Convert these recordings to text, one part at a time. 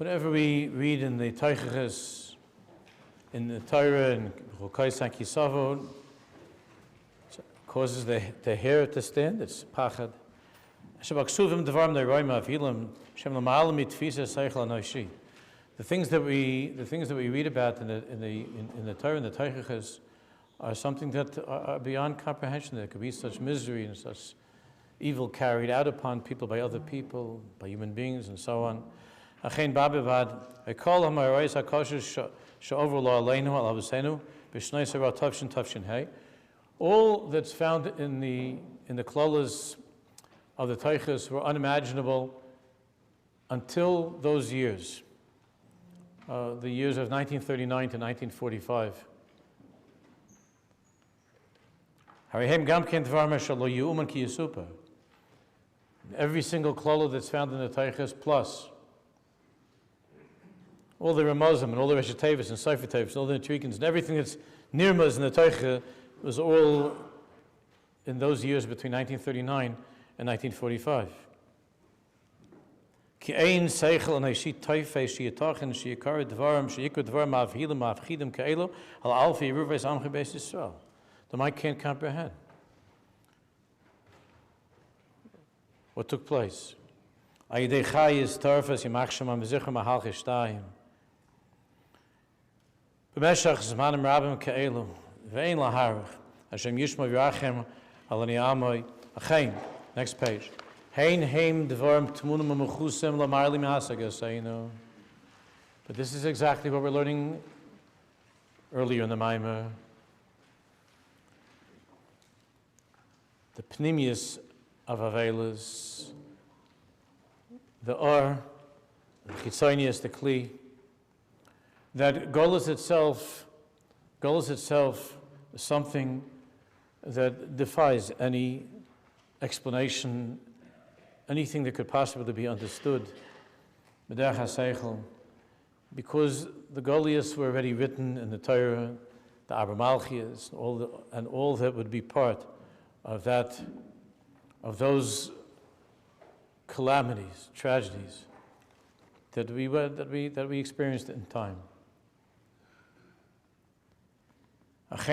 Whenever we read in the Teiches, in the Torah, and Chokais and Kisavo, it causes the hair to stand. It's pachad. The things that we read about in the Torah and the Teiches are something that are beyond comprehension. There could be such misery and such evil carried out upon people by other people, by human beings, and so on. All that's found in the klolas of the Teiches were unimaginable until those years, the years of 1939 to 1945. Every single klola that's found in the Teiches, plus all the Ramazim and all the Reshatavis and Sefer Tavis and all the Netrikins and everything that's nirmaz in the Teiche was all in those years between 1939 and 1945. Ki ein seichel an eishit teifei shiyatachen shiyakar dvarim shiyikar dvarim mavhilim mavchidim ka'elu al alfi yeruves amche beis Yisrael. The mind can't comprehend what took place. Ayidei chayis tarfas yimachshem amizichem ahal chishtayim. B'meshach zmanim rabim ka'elu ve'ein laharach Hashem yishma v'yachem al ani amoy achein. Next page. Hein heim dvarim tmunum amuchusem lamarli me'asagasayinu. But this is exactly what we're learning earlier in the Maimer. The pnimius of Avelis, the Or, the Chitzonius, the Kli, that Golos itself is something that defies any explanation, anything that could possibly be understood. Because the Goliaths were already written in the Torah, the Abramalchias, and all that would be part of those calamities, tragedies that we experienced in time. That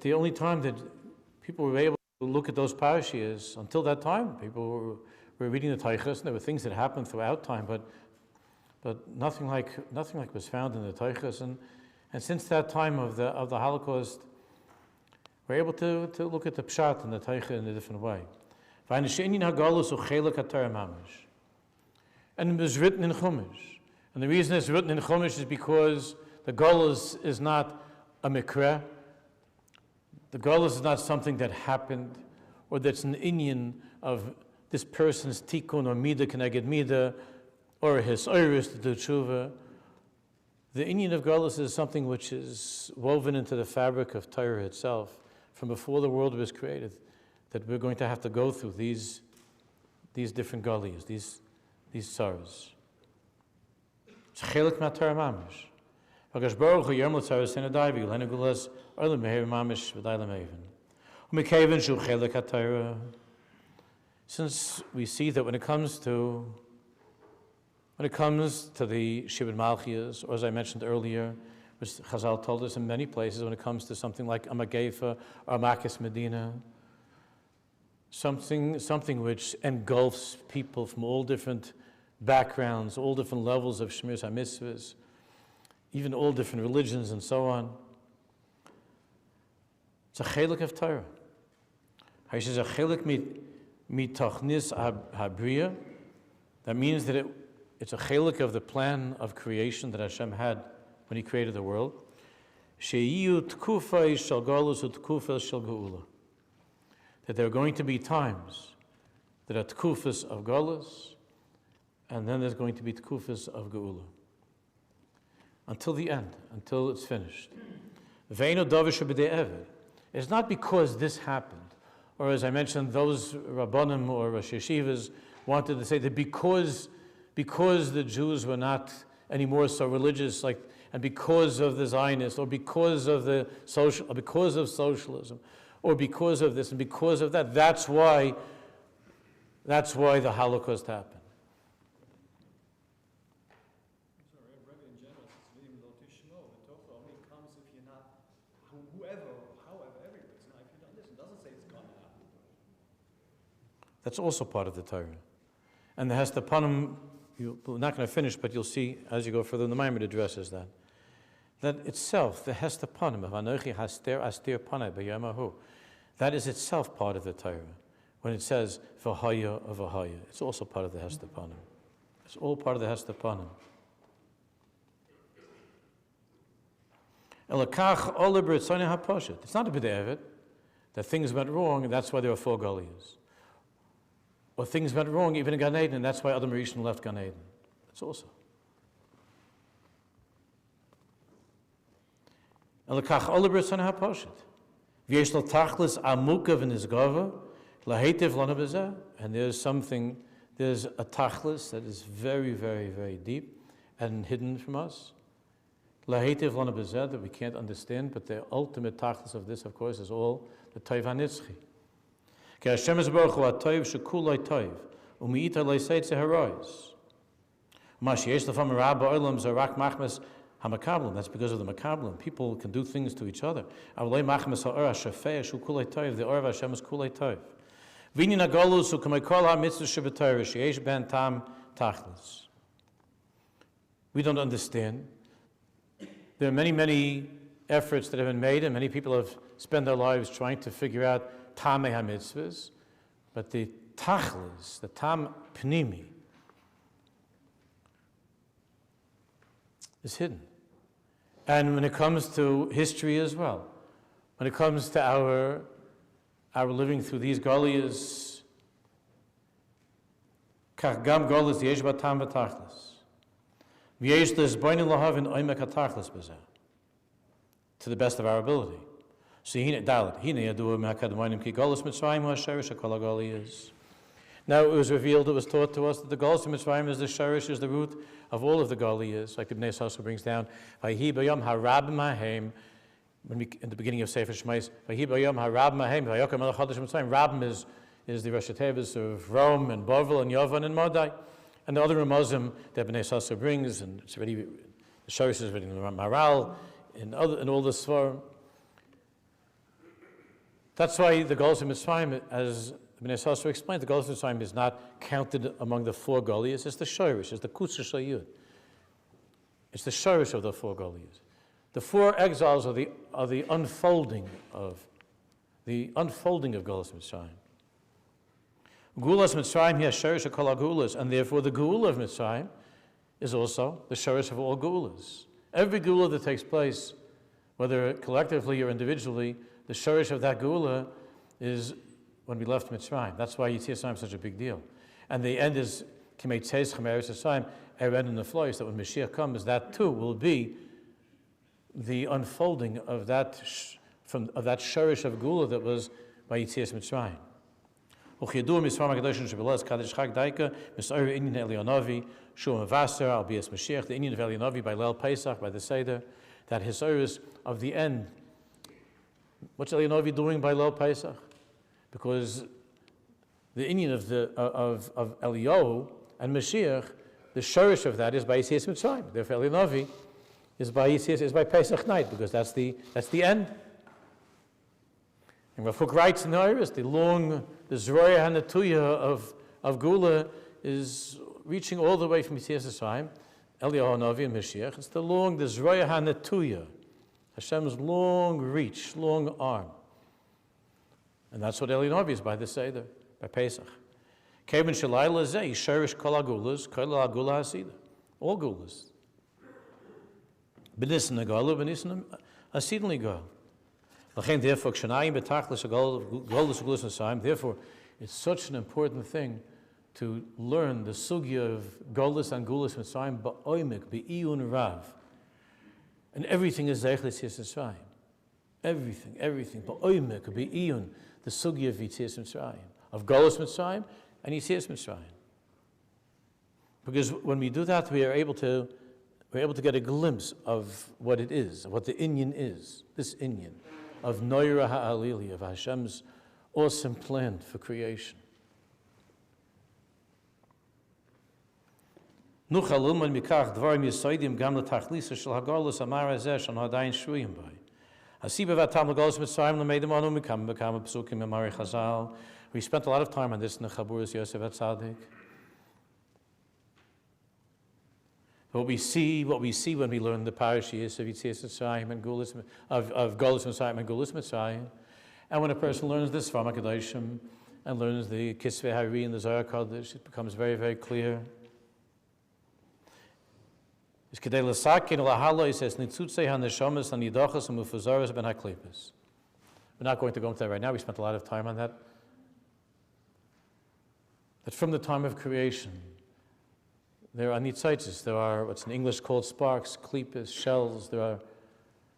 the only time that people were able to look at those parashiyas, until that time, people were reading the Teiches, and there were things that happened throughout time, but nothing like was found in the Teiches, and since that time of the Holocaust, we're able to look at the Pshat and the Teiche in a different way. And it was written in Chumash, and the reason it's written in Chumash is because the Golus is not a mikra. The Golus is not something that happened, or that's an inyan of this person's tikkun or mida keneged mida, or his iris to do tshuva. The inyan of Golus is something which is woven into the fabric of Torah itself from before the world was created, that we're going to have to go through these different Golias, these sorrows. It's chelik matar mamish. V'gash baruch hu yermel tzaros senadai v'gilenu gulas orlim behev mamish v'dai lemeven. U'mekevin shu chelik haTorah. Since we see that when it comes to the Shibud Malchias, or as I mentioned earlier, which Chazal told us in many places, when it comes to something like Amagefa or Makis Medina, something which engulfs people from all different backgrounds, all different levels of Shmiras HaMitzvahs, even all different religions and so on. It's a chelik of Torah. He says a chelik mitachnis habriya. That means that it's a chelik of the plan of creation that Hashem had when He created the world. She'iyu tkufay shel galus u'tkufas shel geula. That there are going to be times that are tkufas of galus, and then there's going to be tkufas of geula. Until the end, until it's finished. Ve'eno davar shebedei eved. It's not because this happened, or as I mentioned, those Rabbanim or Rosh Yeshivas wanted to say that because the Jews were not anymore so religious, like and because of the Zionists, or because of because of socialism, or because of this and because of that. That's why the Holocaust happened. That's also part of the Torah. And the Hestapanim, we're not going to finish, but you'll see as you go further in the Maimon addresses that. That itself, the Hestapanim of Anochi Haster Astir Panai B'Yamahu, that is itself part of the Torah. When it says V'Haya of V'Haya, it's also part of the Hestapanim. It's all part of the Hestapanim. Elakach Ola B'Ritzoni HaPoshet. It's not a b'devet that things went wrong, and that's why there were 4 Goliaths. Or things went wrong even in Gan Eden, and that's why Adam Rishon left Gan Eden. That's also. Elakach Ola B'Ritzoni HaPoshet. V'yesh lo tachlis amuka v'nizgava lahetiv lana b'zeh. And there's a tachlis that is very, very, very deep and hidden from us. Lahetiv lana b'zeh, that we can't understand, but the ultimate tachlis of this, of course, is all the Toiv HaNitzchi. Ki Hashem is baruch hu ha-toiv shekuloi toiv, u'mi'ita lo'iseit zeharois. Ma sheyesh lefam rabba olam zarak machmes ha-makablim. That's because of the makablim. People can do things to each other. Avalei machmes ha'or ha-shafei shu kuloi toiv, the or of Hashem is kuloi toiv. V'inin ha-golus hu k'may kol ha-mitzvah sheb'torah sheyesh ben tam tachlis. We don't understand. There are many, many efforts that have been made, and many people have spent their lives trying to figure out Tamei HaMitzvahs, but the Tachlis, the Tam Pnimi, is hidden. And when it comes to history as well, when it comes to our living through these Goliaths, Kach Gam Goliaths Yesh Ba Tam V'Tachlis. V'yesh L'Zboinin L'Havin Oimek HaTachlis B'Zeh. To the best of our ability. So now it was revealed, it was taught to us that the Golus of Mitzrayim is the sherish, is the root of all of the Goliaths, like the Bnei Sasa brings down. In the beginning of Sefer Shmais, Rabim is the Rosh Hashanah of Rome and Bavel and Yovan and Modai, and the other Ramazim that Bnei Sasa brings, and it's already the sherish is already in the Maral, in all the Svarim. That's why the Golus of Mitzrayim, as Bnei Sasa explained, the Golus of Mitzrayim is not counted among the 4 Goliaths. It's the Shorish, it's the Kutzah Shayud. It's the Shorish of the 4 Goliaths. The 4 exiles are the unfolding of Golus of Mitzrayim. Gulas Mitzrayim here Shorish Kol Gulas, and therefore the Geula of Mitzrayim is also the Shorish of all Geulas. Every Geula that takes place, whether collectively or individually, the shorish of that geula is when we left Mitzrayim. That's why Yetzias Mitzrayim is such a big deal. And the end is Kimei Tzeis Chameres Mitzrayim, Ered in the flourish, that when Mashiach comes, that too will be the unfolding of that shorish of geula that was by Yetzias Mitzrayim. Uchiyadur Mitzrayim HaKadosh Shabbos Kadesh Chag Daika Mitzayir Inyan Elionavi Shum Vaser Al Bias Mashiach, the Inyan of Elionavi by Leil Pesach, by the Seder, that Hisoris of the end. What's Elionavi doing by Leil Pesach? Because the Inyan of Eliyahu and Mashiach, the shorish of that is by Yetzias Mitzrayim. Therefore, Elionavi is by Pesach night, because that's the end. And Rav Huk writes in the Iris, the Zroya Hanatuya of Gula is reaching all the way from Yetzias Mitzrayim, Eliyahu Navi and Mashiach. It's the Zroya Hanatuya, Hashem's long reach, long arm. And that's what Elionavi is by the Seder, by Pesach. Kevin Shalayla Zeh, Sherish Kol HaGulas, Kol HaGula HaSida. All Gulas. B'nissen Nagala, B'nissen HaSidin Ligal. Therefore, it's such an important thing to learn the sugya of Golus and Gulas Mitzrayim ba'oimik, be'iyun rav. And everything is Zeichlis Mitzrayim. Everything. Ba'oimik, be'iyun, the sugya of Yetzias Mitzrayim, of Golus Mitzrayim and Yetzias Mitzrayim. Because when we do that, we are able to we're able to get a glimpse of what it is, of what the Inyan is, this Inyan, of Noira Ha'alili, of Hashem's awesome plan for creation. Nuchal Ulman Mikach Dvarim Yisoidim Gam L'Tachlisa Shel HaGolus Amar Hazeh Shon Hadayin Shvuyim Bai. Hasiba Vatam L'Golus Mitzrayim L'Meidim Anu Mikam Psukim Amari Chazal. We spent a lot of time on this in the Chaburas Yosef HaTzadik. What we see when we learn the parashiyos of Yitzias Mitzrayim and Gulas of Golus Mitzrayim and Gulas Mitzrayim, and when a person learns this from HaKadoshim and learns the Kisvei Hari and the Zohar Kodesh, it becomes very, very clear. We're not going to go into that right now. We spent a lot of time on that. That from the time of creation, there are nitzitzes, there are what's in English called sparks, klippas, shells, there are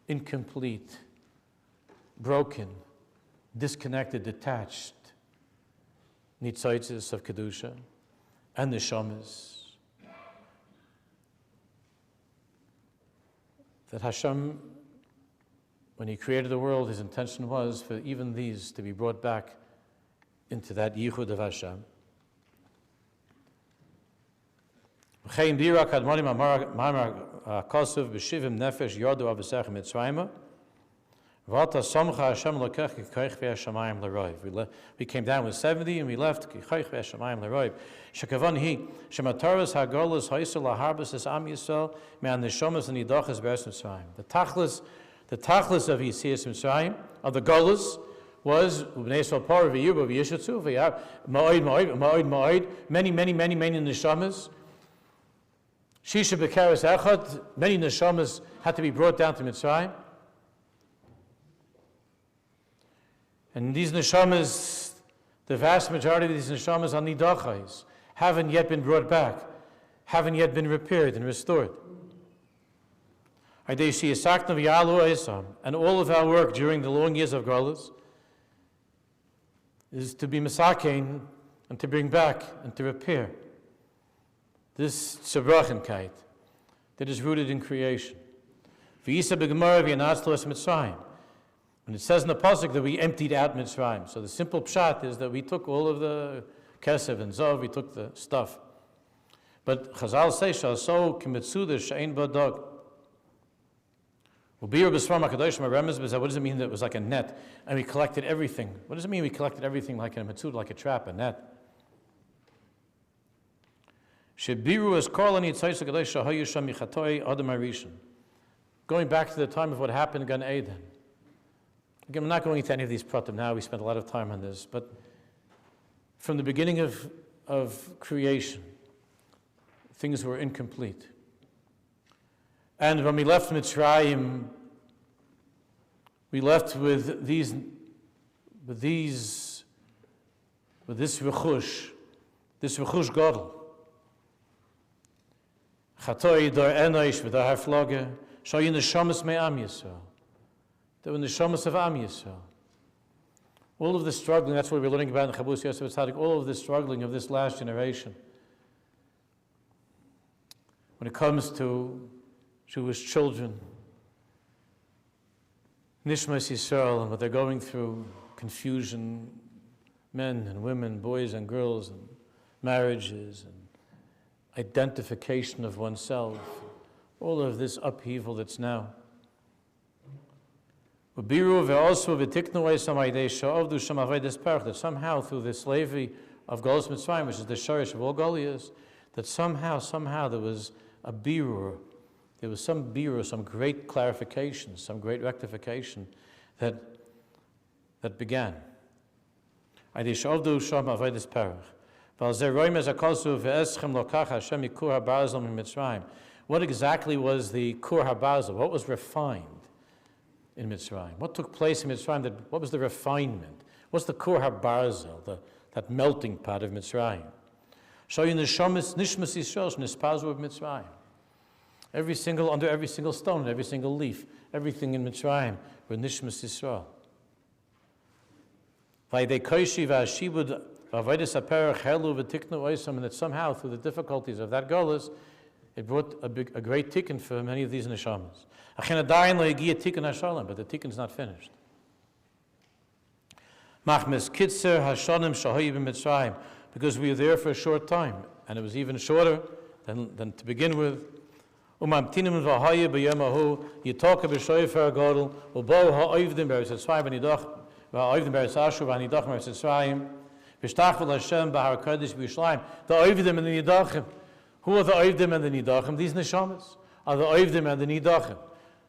incomplete, broken, disconnected, detached nitzitzes of Kedusha and neshamas. That Hashem, when He created the world, His intention was for even these to be brought back into that yichud of Hashem. We came down with 70 and we left. The tachlis of Yitzias Mitzrayim, of the Golus, was many neshamas. Shisha Bekaris Echad, many neshamas had to be brought down to Mitzrayim. And these neshamas, the vast majority of these neshamas are nidachais, haven't yet been brought back, haven't yet been repaired and restored. And all of our work during the long years of Golus is to be misakein and to bring back and to repair this tzebrachenkeit that is rooted in creation. When it says in the pasuk that we emptied out Mitzrayim, so the simple pshat is that we took all of the kesef and zov, we took the stuff. But Chazal say so kimitzuda she'ein badog. What does it mean that it was like a net and we collected everything? What does it mean we collected everything like a mitzud, like a trap, a net? Going back to the time of what happened in Gan Eden. Again, I'm not going into any of these pratim now. We spent a lot of time on this. But from the beginning of creation, things were incomplete. And when we left Mitzrayim, we left with this rechush gadol. Chatoi dar enosh v'dar hafloge shoyin neshamas me'am Yisrael. They were neshamas of Am Yisrael. All of the struggling, that's what we're learning about in Chabus Yosef Tzadik, all of the struggling of this last generation. When it comes to Jewish children, Nishmas Yisrael, and what they're going through, confusion, men and women, boys and girls, and marriages, and identification of oneself, all of this upheaval that's now. That somehow through the slavery of Golus Mitzrayim, which is the shorish of all Goliaths, that somehow there was a birur, there was some birur, some great clarification, some great rectification that began. What exactly was the kur habarzel? What was refined in Mitzrayim? What took place in Mitzrayim? What was the refinement? What's the kur habarzel, that melting pot of Mitzrayim? Under every single stone, every single leaf, everything in Mitzrayim were nishmas Yisrael. And that somehow through the difficulties of that golus, It brought a great tikkun for many of these neshamas. But the tikkun is not finished. Because we were there for a short time, and it was even shorter than to begin with. You talk about Shofar Gadol, Ubo ha'oivdim beretz Mitzrayim v'nidach ha'oivdim beretz Asher v'nidach beretz Mitzrayim v'shtachvel Hashem b'har kodesh b'Yerushalayim. The oivdim and the nidachim. Who are the oivdim and the nidachim? These neshamas are the oivdim and the nidachim.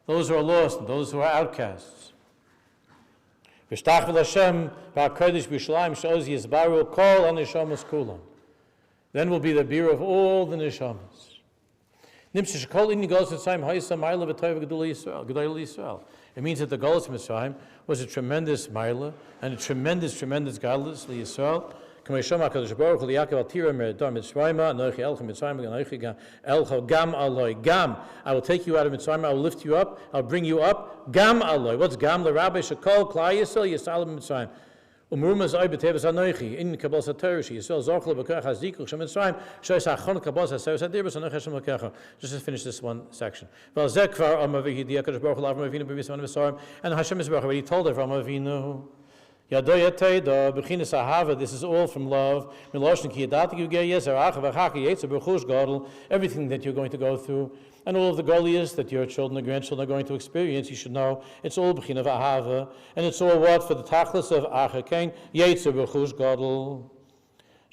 Those who are lost and those who are outcasts. V'shtachvel Hashem b'har kodesh b'Yerushalayim shows yizbaru kol ha'neshamas kulam. Then will be the beer of all the neshamas. It means that the Golus Mitzrayim was a tremendous Maila and a tremendous Galus Yisrael. I will take you out of Mitzrayim, I will lift you up, I'll bring you up. Gam aloi. What's Gam? The Rabbi Shakol, Klai Yisrael, Yisrael Mitzrayim. Umrumas ay betevas anoichi in kabos haTorah Yisrael zorchel b'koach hazikul shem Mitzrayim shoyes hachon kabos haSeres hadirus anoich Hashem l'kecha. Just to finish this one section. Vel zeh kvar Amavi Hidi Hakadosh Baruch Hu Avram Avinu b'Yisrael Mitzrayim, and Hashem Yisbarach already told Avram Avinu. Yadoy Yatei b'chinas ahava. This is all from love. Miloshn ki yadati yugei yeser achav achaki yetzer b'chush gadol. Everything that you're going to go through, and all of the goliaths that your children and grandchildren are going to experience, you should know it's all b'chin of ahava, and it's all what for the tachlis of achakain yetzer b'chush gadol.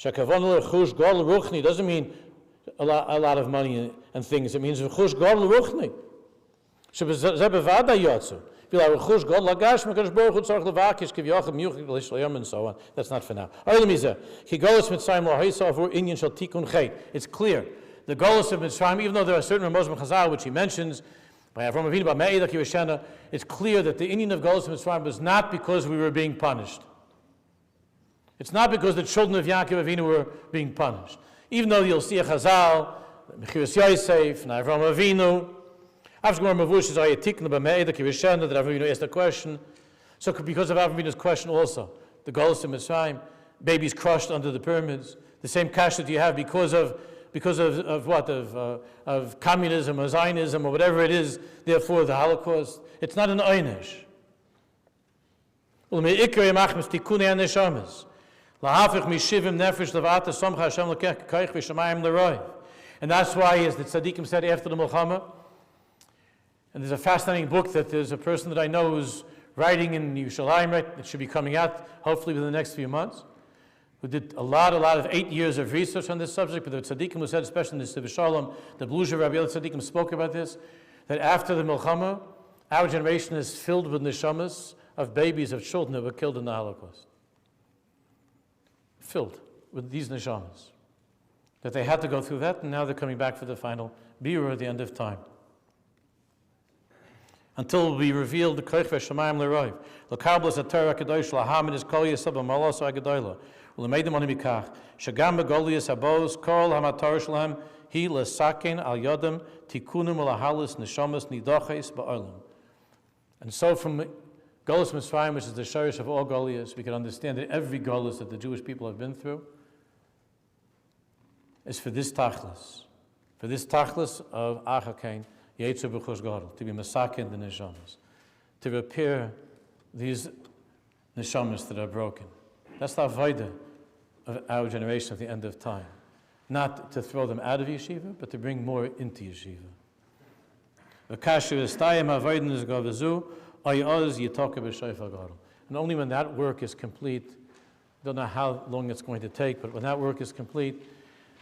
Shakavon l'chush gadol ruchni doesn't mean a lot of money and things. It means b'chush gadol ruchni. Shebezeh bevada yotzer. And so on. That's not for now. It's clear. The Golus of Mitzrayim, even though there are certain Ramos Chazal which he mentions, it's clear that the Indian of Golus of Mitzrayim was not because we were being punished. It's not because the children of Yaakov Avinu were being punished. Even though you'll see a Chazal, Mechiras Yosef, and Avram Avinu, after Gemara Mavush is Ayatikna B'Me'eda Kivishana that Avram asked a question. So because of Avram's question also, the Golus of Mitzrayim, babies crushed under the pyramids, the same cash that you have because of what? Of communism or Zionism or whatever it is, therefore the Holocaust. It's not an Einish. And that's why, as the Tzaddikim said after the Milchama, and there's a fascinating book that there's a person that I know who's writing in Yerushalayim, that should be coming out hopefully within the next few months, who did a lot of 8 years of research on this subject. But the Tzaddikim who said, especially in the Siv Shalom, the Bluzha Rabbi Yoel Tzaddikim spoke about this, that after the Milchama, our generation is filled with neshamas of babies, of children that were killed in the Holocaust. Filled with these neshamas. That they had to go through that, and now they're coming back for the final birur at the end of time. Until it will be revealed the Koich V'Shamayim L'Roiv. L'Karblas HaTorah HaKadosh L'Hamid is Kol Yisab L'Malos HaGadoyla. L'Meidem Oni Mikach. Shagam Begolias HaBos Kol HaMatar Shalem Hi L'Saken Al Yodem Tikunim L'Halis Neshamas Nidoches Ba'olam. And so from Golus Mitzrayim, which is the shorish of all Golias, we can understand that every Golus that the Jewish people have been through is for this tachlis. For this tachlis of Achakain, Yetzer B'chush Gadol, to be masakin the neshamas, to repair these neshamas that are broken. That's the avodah of our generation at the end of time. Not to throw them out of yeshiva, but to bring more into yeshiva. And only when that work is complete, don't know how long it's going to take, but when that work is complete,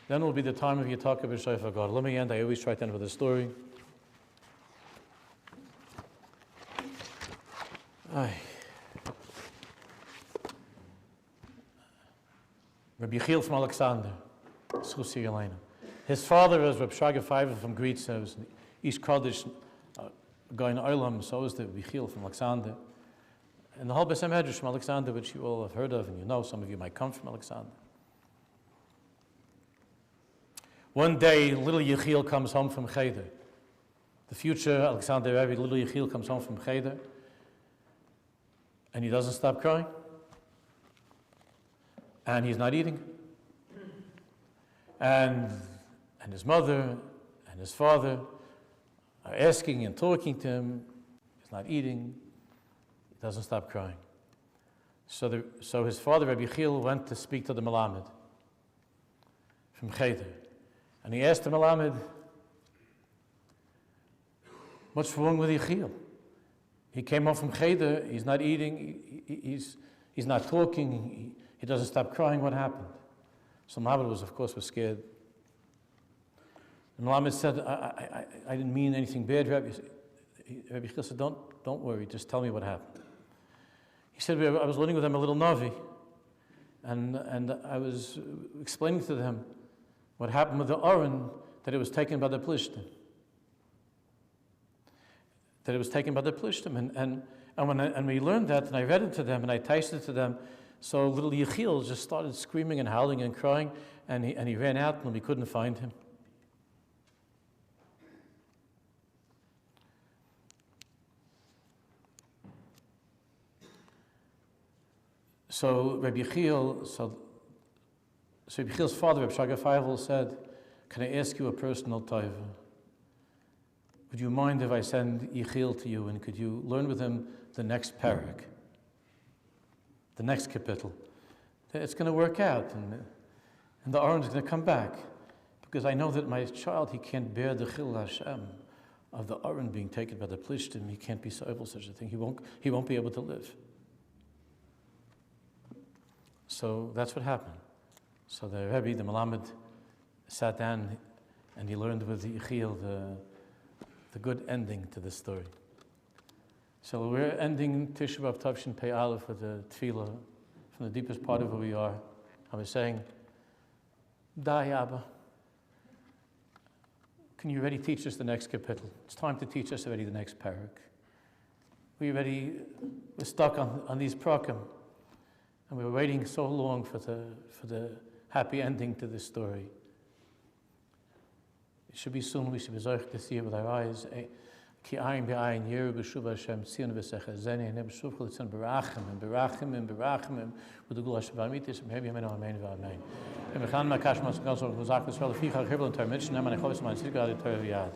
then will be the time of Yitaka B'Shayfa God. Let me end. I always try to end with a story. Rabbi Yechiel from Alexander, his father was Rabbi Shraga Feivel from Gritza, was East Kodesh, going to Olam, so was the Rabbi Yechiel from Alexander. And the whole Besem Medrash from Alexander, which you all have heard of, and you know, some of you might come from Alexander. One day, little Yechiel comes home from Cheder. The future Alexander Rebbe, little Yechiel comes home from Cheder, and he doesn't stop crying. And he's not eating. And his mother and And his father are asking and talking to him. He's not eating. He doesn't stop crying. So his father, Rabbi Chil, went to speak to the Melamed from Cheder. And he asked the Melamed, what's wrong with Yechiel? He came home from Cheder, he's not eating, he's not talking, he doesn't stop crying, what happened? So Melamed was scared. And Melamed said, I didn't mean anything bad, Rabbi. Rabbi Chil said, don't worry, just tell me what happened. He said, I was learning with them a little Navi, and I was explaining to them what happened with the Aron, that it was taken by the Plishtim. And we learned that, and I read it to them, and I tasted it to them. So little Yechiel just started screaming and howling and crying, and he ran out, and we couldn't find him. So Rabbi Yechiel, Rabbi Yechiel's father, Rabbi Shaga Feivel, said, can I ask you a personal taiva? Would you mind if I send Yechiel to you, and could you learn with him the next parak, the next kapitel? It's going to work out, and the Aron is going to come back, because I know that my child, he can't bear the Chil Hashem of the Aron being taken by the Plishtim. He can't be so able such a thing. He won't be able to live. So that's what happened. So the Rebbe, the Melamed, sat down and he learned with Yechiel the good ending to this story. So we're ending Tisha B'Av Tavshin Pei Aleph with a tefillah from the deepest part of who we are. I was saying, Dai Abba, can you already teach us the next kapitel? It's time to teach us already the next parak. We're stuck on these prakim. And we were waiting so long for the happy ending to this story. It should be soon. We should be zoich to see it with our eyes. Ki ayin be'ayin yeru b'shuv Hashem tzion v'sechazeni and b'shuv cholitzon berachim and berachim with the gula shevamitis and maybe amen amen v'amen. And v'chan makash maskal so v'zak v'srael ficha chibel and tar mitch neman echovis man sidgal et tar v'yad.